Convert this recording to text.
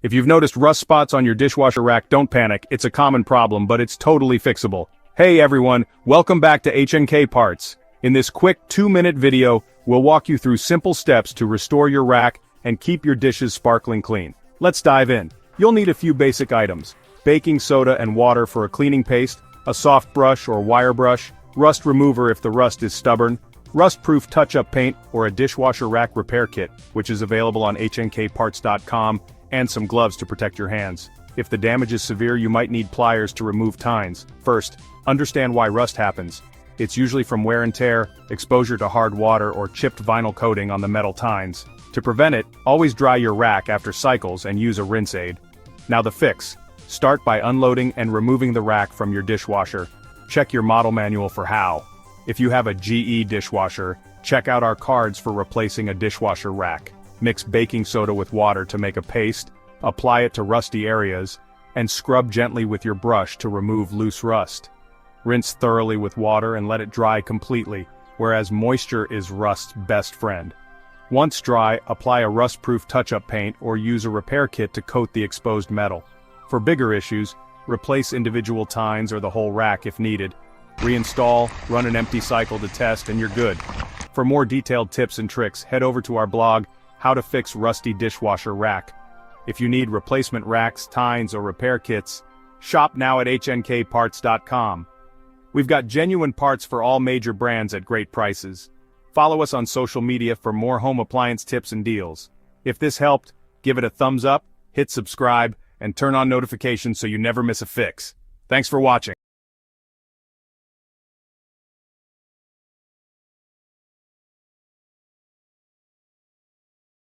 If you've noticed rust spots on your dishwasher rack, don't panic, it's a common problem, but it's totally fixable. Hey everyone, welcome back to HNK Parts. In this quick 2-minute video, we'll walk you through simple steps to restore your rack and keep your dishes sparkling clean. Let's dive in. You'll need a few basic items: baking soda and water for a cleaning paste, a soft brush or wire brush, rust remover if the rust is stubborn, rust-proof touch-up paint or a dishwasher rack repair kit, which is available on hnkparts.com, and some gloves to protect your hands. If the damage is severe, you might need pliers to remove tines. First, understand why rust happens. It's usually from wear and tear, exposure to hard water, or chipped vinyl coating on the metal tines. To prevent it, always dry your rack after cycles and use a rinse aid. Now the fix. Start by unloading and removing the rack from your dishwasher. Check your model manual for how. If you have a GE dishwasher, check out our cards for replacing a dishwasher rack. Mix baking soda with water to make a paste, apply it to rusty areas, and scrub gently with your brush to remove loose rust. Rinse thoroughly with water and let it dry completely, whereas moisture is rust's best friend. Once dry, apply a rust-proof touch-up paint or use a repair kit to coat the exposed metal. For bigger issues, replace individual tines or the whole rack if needed. Reinstall, run an empty cycle to test, and you're good. For more detailed tips and tricks, head over to our blog, How to Fix Rusty Dishwasher Rack. If you need replacement racks, tines, or repair kits, shop now at hnkparts.com. We've got genuine parts for all major brands at great prices. Follow us on social media for more home appliance tips and deals. If this helped, give it a thumbs up, hit subscribe, and turn on notifications so you never miss a fix. Thanks for watching.